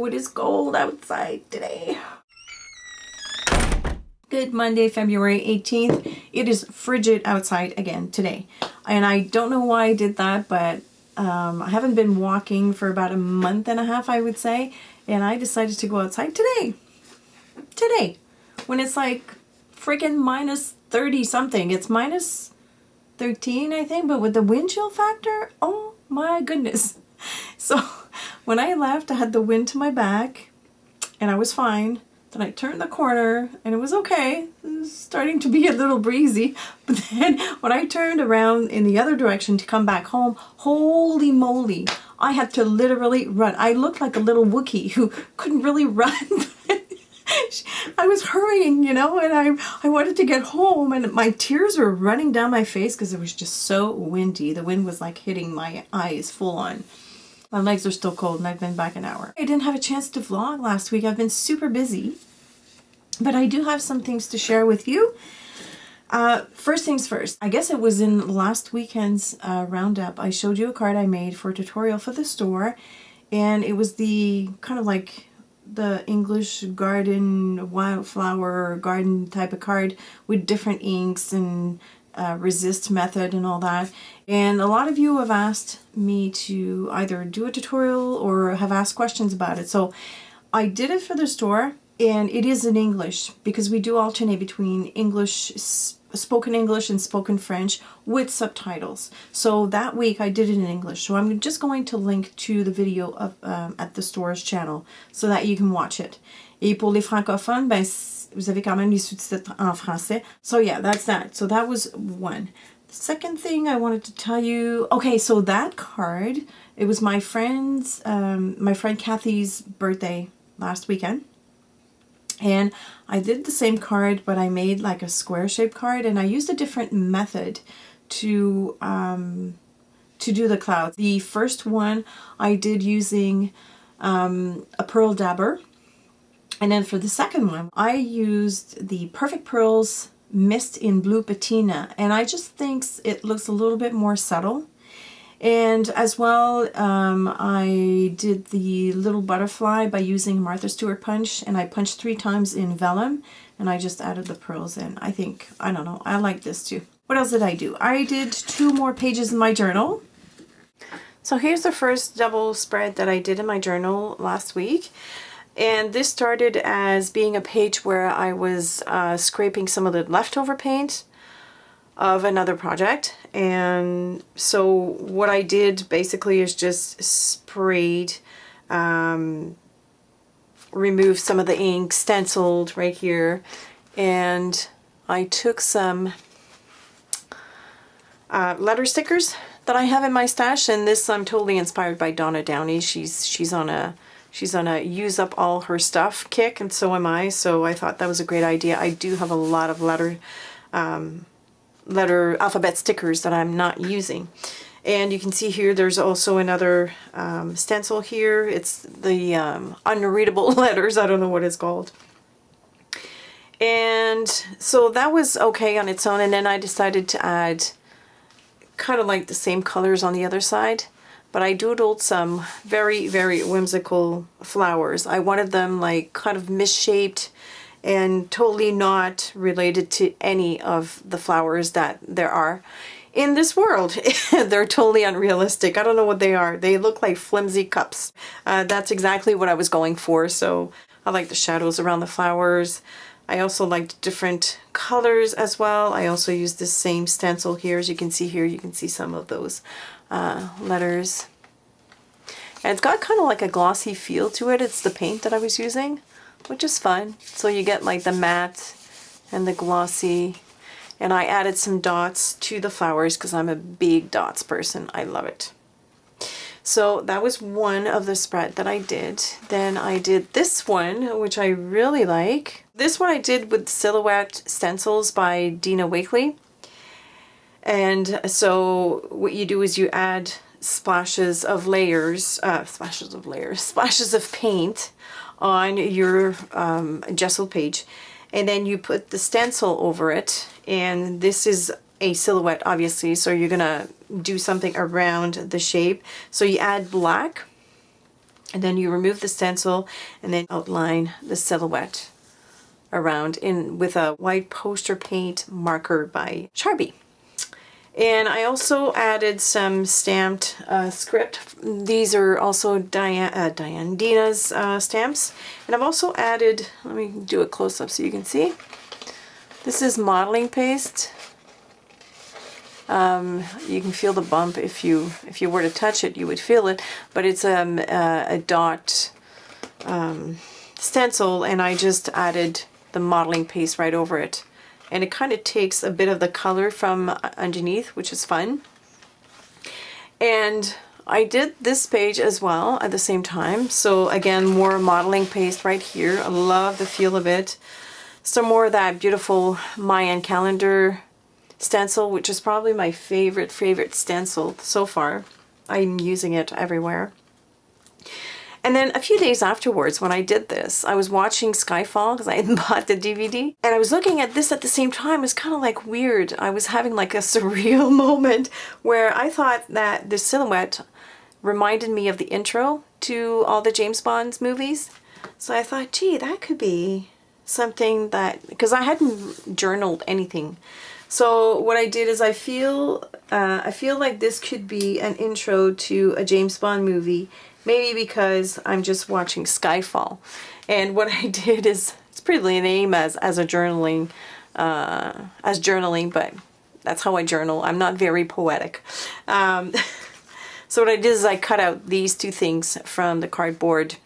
it is cold outside today. Good Monday, February 18th. It is frigid outside again today. And I don't know why I did that, but I haven't been walking for about a month and a half, I would say. And I decided to go outside today. Today. When it's like freaking minus 30 something. It's minus 13, I think. But with the wind chill factor, oh my goodness. So when I left, I had the wind to my back. And I was fine. Then I turned the corner and it was okay. It was starting to be a little breezy. But then when I turned around in the other direction to come back home, holy moly, I had to literally run. I looked like a little Wookiee who couldn't really run. I was hurrying, you know, and I wanted to get home and my tears were running down my face because it was just so windy. The wind was like hitting my eyes full on. My legs are still cold and I've been back an hour. I didn't have a chance to vlog last week. I've been super busy. But I do have some things to share with you. First things first. I guess it was in last weekend's roundup. I showed you a card I made for a tutorial for the store. And it was the kind of like the English garden, wildflower garden type of card with different inks and resist method and all that. And a lot of you have asked me to either do a tutorial or have asked questions about it. So I did it for the store, and it is in English because we do alternate between English, spoken English and spoken French with subtitles. So that week I did it in English. So I'm just going to link to the video of at the store's channel so that you can watch it. Et pour les francophones, ben, vous avez quand même les sous-titres en français. So yeah, that's that. So that was one. The second thing I wanted to tell you, okay, so that card, it was my friend Kathy's birthday last weekend. And I did the same card, but I made like a square shaped card, and I used a different method to do the clouds. The first one I did using a pearl dabber. And then for the second one, I used the Perfect Pearls Mist in Blue Patina. And I just think it looks a little bit more subtle. And as well, I did the little butterfly by using Martha Stewart punch. And I punched 3 times in vellum. And I just added the pearls in. I don't know, I like this too. What else did I do? I did 2 more pages in my journal. So here's the first double spread that I did in my journal last week. And this started as being a page where I was scraping some of the leftover paint of another project. And so what I did basically is just sprayed, removed some of the ink, stenciled right here. And I took some letter stickers that I have in my stash. And this I'm totally inspired by Donna Downey. She's on a use up all her stuff kick, and so am I. So I thought that was a great idea. I do have a lot of letter alphabet stickers that I'm not using. And you can see here there's also another stencil here. It's the unreadable letters. I don't know what it's called. And so that was okay on its own. And then I decided to add kind of like the same colors on the other side. But I doodled some very, very whimsical flowers. I wanted them like kind of misshaped and totally not related to any of the flowers that there are in this world. They're totally unrealistic. I don't know what they are. They look like flimsy cups. That's exactly what I was going for. So I like the shadows around the flowers. I also liked different colors as well. I also used the same stencil here. As you can see here, you can see some of those letters. And it's got kind of like a glossy feel to it. It's the paint that I was using, which is fun. So you get like the matte and the glossy. And I added some dots to the flowers because I'm a big dots person. I love it. So that was one of the spread that I did. Then I did this one, which I really like. This one I did with Silhouette Stencils by Dina Wakely. And so what you do is you add splashes of paint on your gesso page, and then you put the stencil over it. And this is a silhouette, obviously, so you're gonna do something around the shape. So you add black, And then you remove the stencil and then outline the silhouette around in with a white poster paint marker by Sharpie. And I also added some stamped script. These are also Dina's stamps. And I've also added, let me do a close-up so you can see. This is modeling paste. You can feel the bump if you were to touch it, you would feel it. But it's a dot stencil, and I just added the modeling paste right over it. And it kind of takes a bit of the color from underneath, which is fun. And I did this page as well at the same time. So again, more modeling paste right here. I love the feel of it. Some more of that beautiful Mayan calendar stencil, which is probably my favorite stencil so far. I'm using it everywhere. And then a few days afterwards, when I did this, I was watching Skyfall because I hadn't bought the DVD. And I was looking at this at the same time. It was kind of like weird. I was having like a surreal moment where I thought that the silhouette reminded me of the intro to all the James Bond movies. So I thought, gee, that could be something that, because I hadn't journaled anything. So what I did is I feel like this could be an intro to a James Bond movie. Maybe because I'm just watching Skyfall. And what I did is, it's pretty lame as journaling, but that's how I journal. I'm not very poetic. So what I did is I cut out these two things from the cardboard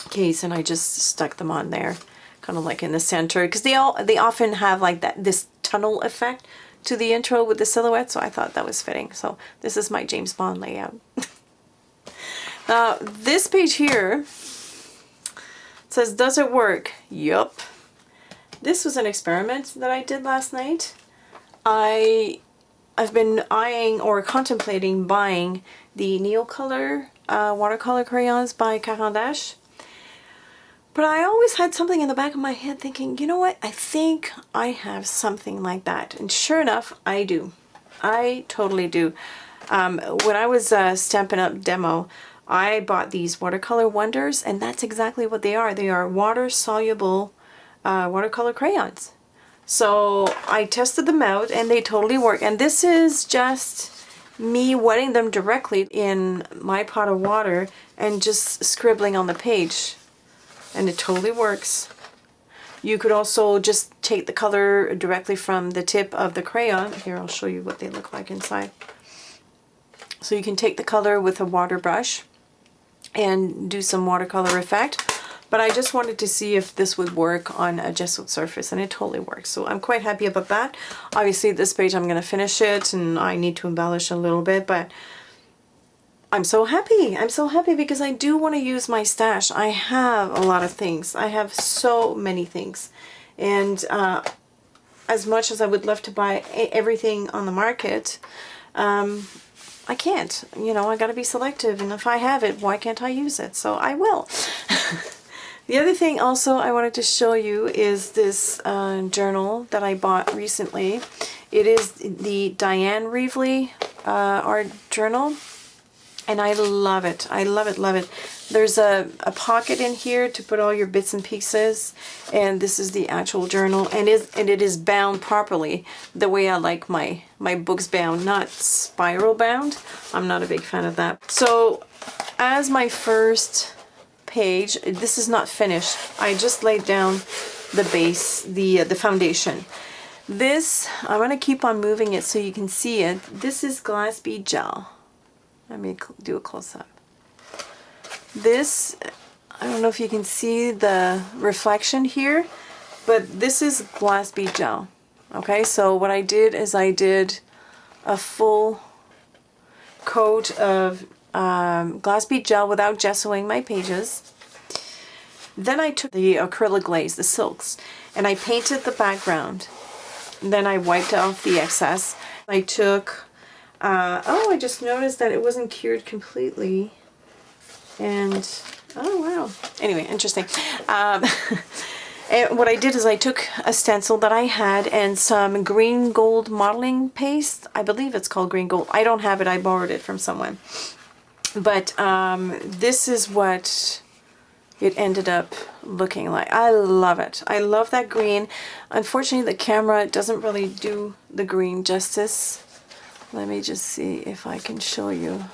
case and I just stuck them on there, kind of like in the center, because they often have like this tunnel effect to the intro with the silhouette. So I thought that was fitting. So this is my James Bond layout. This page here says, does it work? Yup. This was an experiment that I did last night. I've been eyeing or contemplating buying the Neocolor watercolor crayons by Caran d'Ache. But I always had something in the back of my head thinking, you know what? I think I have something like that. And sure enough, I do. I totally do. When I was Stampin' Up! Demo, I bought these Watercolor Wonders, and that's exactly what they are. They are water-soluble watercolor crayons. So I tested them out, and they totally work. And this is just me wetting them directly in my pot of water and just scribbling on the page. And it totally works. You could also just take the color directly from the tip of the crayon. Here, I'll show you what they look like inside. So you can take the color with a water brush and do some watercolor effect. But I just wanted to see if this would work on a gessoed surface, and it totally works. So I'm quite happy about that. Obviously this page I'm going to finish it and I need to embellish a little bit, but I'm so happy. I'm so happy because I do want to use my stash. I have a lot of things. I have so many things. And as much as I would love to buy everything on the market, I can't. You know, I got to be selective, and if I have it, why can't I use it? So I will. The other thing also I wanted to show you is this journal that I bought recently. It is the Diane Reevely art journal, and I love it. I love it, love it. There's a pocket in here to put all your bits and pieces, and this is the actual journal, and it is bound properly the way I like my books bound, not spiral bound. I'm not a big fan of that. So as my first page, this is not finished. I just laid down the base, the foundation. This, I'm going to keep on moving it so you can see it. This is glass bead gel. Let me do a close-up. This, I don't know if you can see the reflection here, but this is glass bead gel. Okay, so what I did is I did a full coat of glass bead gel without gessoing my pages. Then I took the acrylic glaze, the silks, and I painted the background. Then I wiped off the excess. I took, oh, I just noticed that it wasn't cured completely. And, oh wow. Anyway, interesting. And what I did is I took a stencil that I had and some green gold modeling paste. I believe it's called green gold. I don't have it. I borrowed it from someone. But this is what it ended up looking like. I love it. I love that green. Unfortunately, the camera doesn't really do the green justice. Let me just see if I can show you.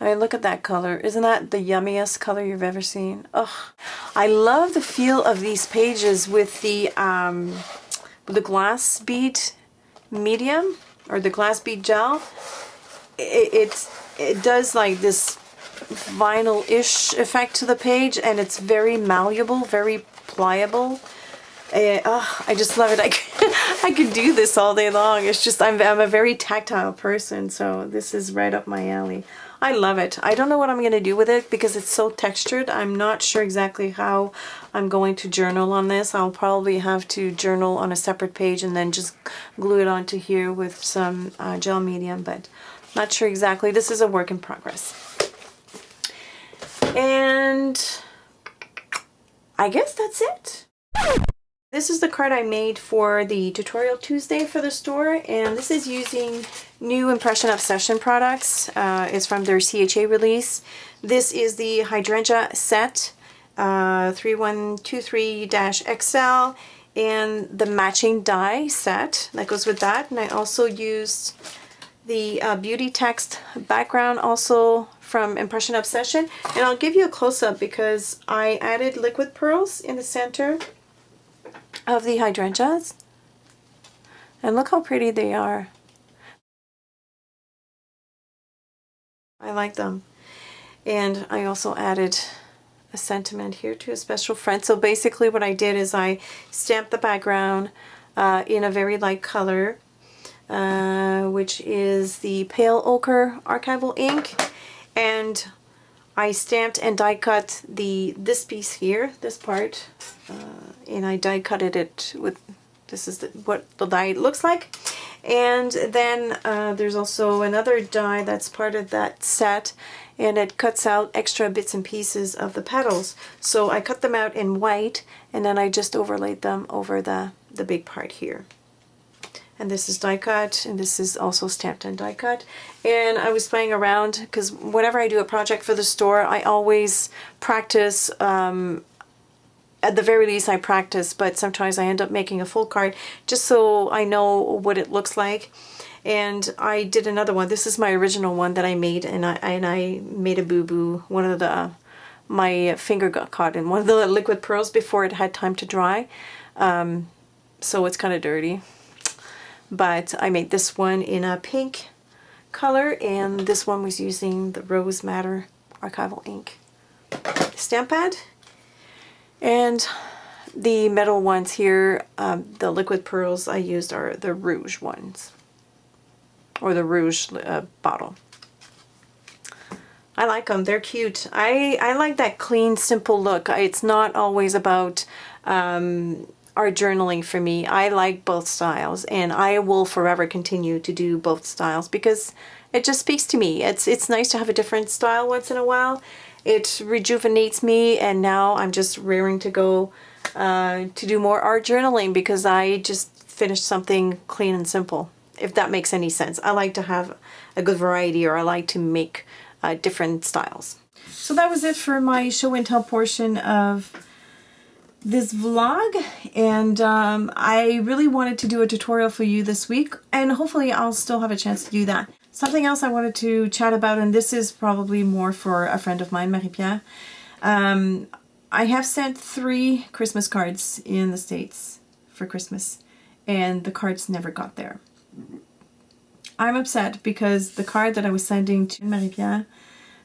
I mean, look at that color. Isn't that the yummiest color you've ever seen? Ugh. I love the feel of these pages with the glass bead medium or the glass bead gel. It does like this vinyl-ish effect to the page, and it's very malleable, very pliable. I just love it. I could do this all day long. It's just I'm a very tactile person, so this is right up my alley. I love it. I don't know what I'm going to do with it because it's so textured. I'm not sure exactly how I'm going to journal on this. I'll probably have to journal on a separate page and then just glue it onto here with some gel medium, but not sure exactly. This is a work in progress. And I guess that's it. This is the card I made for the Tutorial Tuesday for the store, and this is using new Impression Obsession products. It's from their CHA release. This is the Hydrangea set 3123-XL and the matching die set that goes with that. And I also used the beauty text background also from Impression Obsession. And I'll give you a close-up because I added liquid pearls in the center of the hydrangeas, and look how pretty they are. I like them. And I also added a sentiment here to a special friend. So basically what I did is I stamped the background in a very light color, which is the pale ochre archival ink, and I stamped and die cut this piece here, this part, and I die cutted it with, this is what the die looks like. And then there's also another die that's part of that set, and it cuts out extra bits and pieces of the petals. So I cut them out in white, and then I just overlaid them over the big part here. And this is die cut, and this is also stamped and die cut. And I was playing around because whenever I do a project for the store, I always practice. At the very least, I practice, but sometimes I end up making a full card just so I know what it looks like. And I did another one. This is my original one that I made, and I made a boo-boo. One of my finger got caught in one of the liquid pearls before it had time to dry, so it's kind of dirty. But I made this one in a pink color, and this one was using the Rose Madder archival ink stamp pad. And the metal ones here, the liquid pearls I used are the Rouge ones, or the Rouge bottle. I like them. They're cute. I like that clean, simple look. It's not always about art journaling for me. I like both styles, and I will forever continue to do both styles because it just speaks to me. It's nice to have a different style once in a while. It rejuvenates me, and now I'm just raring to go to do more art journaling because I just finished something clean and simple, if that makes any sense. I like to have a good variety, or I like to make different styles. So that was it for my show and tell portion of this vlog, and I really wanted to do a tutorial for you this week, and hopefully I'll still have a chance to do that. Something else I wanted to chat about, and this is probably more for a friend of mine, Marie-Pierre. I have sent 3 Christmas cards in the States for Christmas, and the cards never got there. I'm upset because the card that I was sending to Marie-Pierre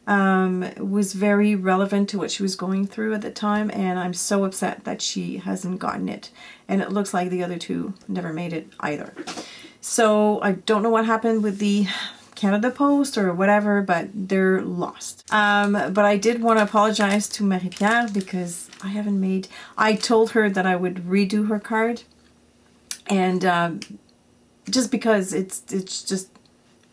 was very relevant to what she was going through at the time, and I'm so upset that she hasn't gotten it. And it looks like the other 2 never made it either. So I don't know what happened with the Canada Post or whatever, but they're lost. But I did want to apologize to Marie-Pierre because I told her that I would redo her card, and just because it's just,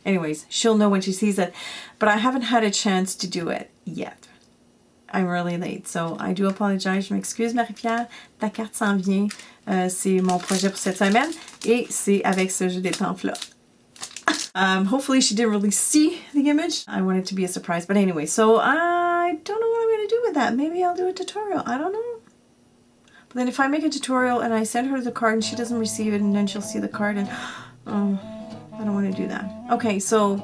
anyways, she'll know when she sees it, but I haven't had a chance to do it yet. I'm really late, so I do apologize. Je m'excuse, Marie-Pierre. Ta carte s'en vient. C'est mon projet pour cette semaine, et c'est avec ce jeu d'étampes-là. Hopefully she didn't really see the image. I want it to be a surprise. But anyway, so I don't know what I'm going to do with that. Maybe I'll do a tutorial. I don't know. But then if I make a tutorial and I send her the card and she doesn't receive it and then she'll see the card and I don't want to do that. Okay, so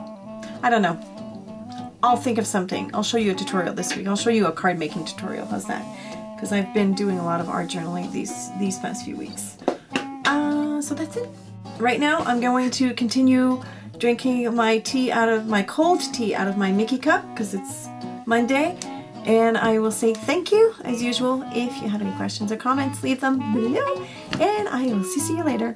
I don't know. I'll think of something. I'll show you a tutorial this week. I'll show you a card making tutorial. How's that? Because I've been doing a lot of art journaling these past few weeks. So that's it. Right now I'm going to continue drinking my tea out of my cold tea out of my Mickey cup because it's Monday. And I will say thank you as usual. If you have any questions or comments, leave them below. And I will see you later.